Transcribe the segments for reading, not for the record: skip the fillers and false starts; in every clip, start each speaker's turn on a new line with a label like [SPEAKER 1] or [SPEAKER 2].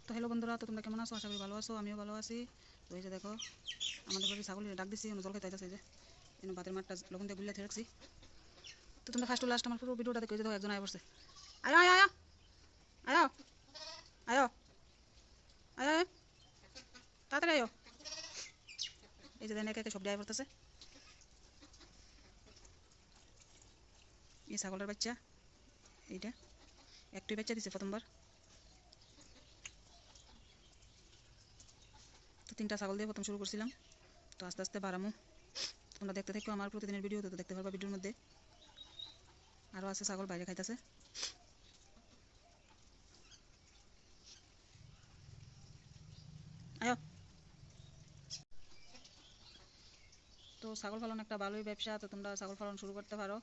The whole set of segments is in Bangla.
[SPEAKER 1] তো হ্যালো বন্ধুরা, তো তোমরা কেমন আছো? আশা করি ভালো আছো, আমিও ভালো আছি। তো এই যে দেখো, আমাদের বাড়ির ছাগল ডাক দিচ্ছি, জল খাইতে আছে। এই যে এনে ভাতের মাঠটা লবণ দিয়ে গুলিয়ে রাখছি। তো তোমরা ফার্স্ট টু লাস্ট আমার পুরো ভিডিওটা দেখো। এই যে দেখো, একজন আয় পড়ছে। আয় আয় আয় আয় আয় আয় আয়, তাড়াতাড়ি আয়। এই যে দেখেন, একে একে সব আয় পড়তেছে। এই ছাগলের বাচ্চা এইটা একটুই বাচ্চা দিছে প্রথমবার। তো 3টা ছাগল দিয়ে প্রথম শুরু করছিলাম। তো আস্তে আস্তে বাড়ামো। তোমরা দেখতে থাকো আমার প্রতিদিনের ভিডিও, তো দেখতে পারবা ভিডিওর মধ্যে। আরও আছে ছাগল বাইরে খাইতেছে। আয়। তো ছাগল পালন একটা ভালোই ব্যবসা, তো তোমরা ছাগল পালন শুরু করতে পারো।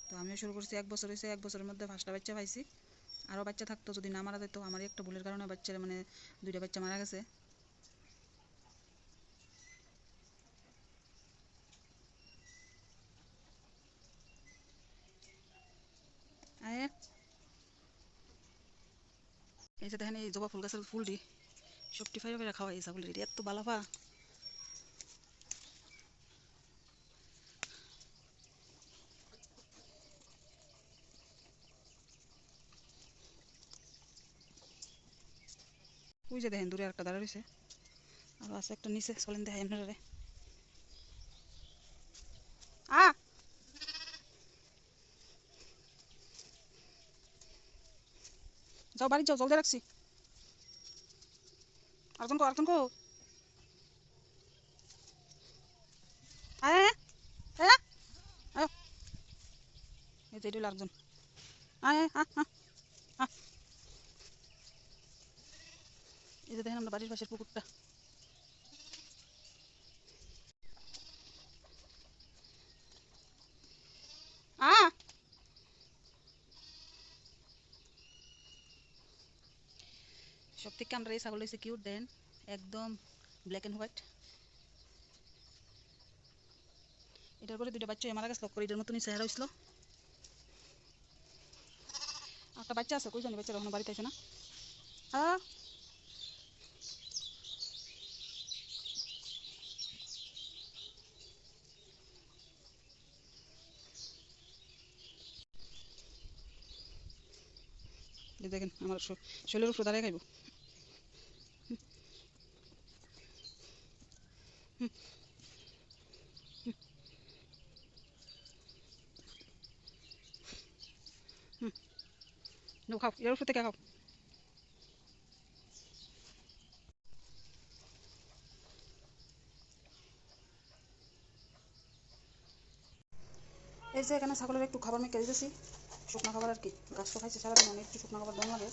[SPEAKER 1] তো আমিও শুরু করছি, 1 বছর হয়েছে। 1 বছরের মধ্যে 5টা বাচ্চা পাইছি। আরও বাচ্চা থাকতো যদি না মারা যেত। আমারই একটা ভুলের কারণে বাচ্চারা মানে 2টা বাচ্চা মারা গেছে। আয়ে, এই যে দেখেন, এই জবা ফুল গাছের ফুলটি সবটি ফাইভা ফেরা খাওয়া। এই ছাগলের এত বালাফা। ওই যে দেখেন, দূরে একটা দাঁড়া রয়েছে। আর আছে একটা নিচে, চলেন দেখাই আপনারা। আ যাও, বাড়ি যাও, জলদি রাখছি। আরেকজন কো আয় আয় আয়। এই যে এটা হলো আরেকজন। আয় আয় আ। এই যে দেখেন আমরা বাড়ির পাশের পুকুরটা। আ সব থেকে আমরা এই ছাগল হয়েছে কিউট, দেন একদম ব্ল্যাক অ্যান্ড হোয়াইট। এটার পরে 2টা বাচ্চা মারা গেছিল, করে এটার মতনই চেহারা হয়েছিল। একটা বাচ্চা আছে, কই জানি বাচ্চারা এখনো বাড়িতে আছে না। হ্যাঁ, দেখেন আমার শরীরের উপর দাঁড়ায় খাইব। খাও, এর উপর থেকে খাও। এই যে এখানে ছাগলের একটু খাবার মেখে দিতেছি, শুকনো খাবার আর কি। গাছ তো খাইছে সারাদিন, অনেক একটু শুকনো খাবার দেওয়া লাগে।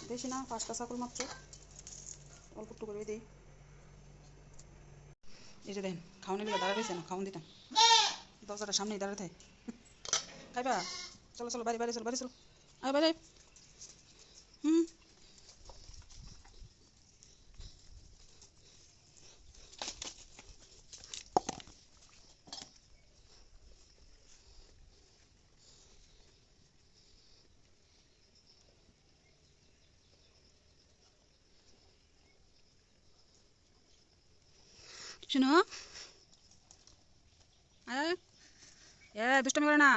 [SPEAKER 1] বেশি না, 5টা ছাগল মাত্র, অল্প একটু করে দিই। এই যে দেখেন, খাওয়ানোর দিকে দাঁড়া রয়েছে না, খাওয়ান দিতাম। দরজাটার সামনেই দাঁড়াতে থাকে। খাইবা? চলো চলো, বাড়ি বাড়ি চলো, বাড়ি চলো। আয় বাড়ি। হুম, শুনো, আয়। দুষ্টামি করে না।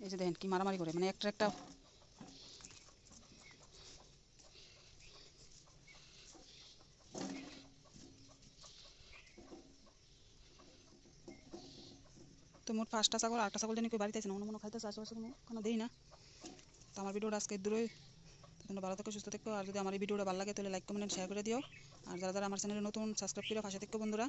[SPEAKER 1] এই যে দেখেন কি মারামারি করে, মানে একটা একটা। তো মোট 5টা ছাগল, 8টা ছাগল জানি কেউ বাড়িতে আছে না, অন্য মনে খাইতেছে আশেপাশে, কোনো দেই না। তো আমার ভিডিওটা আজকে দূরে। তোমরা ভালো থেকো, সুস্থ থেকো। আর যদি আমার এই ভিডিওটা ভালো লাগে তাহলে লাইক কমেন্ট শেয়ার করে দিও। আর যারা যারা আমার চ্যানেলে নতুন, সাবস্ক্রাইব করে পাশে থেকো বন্ধুরা।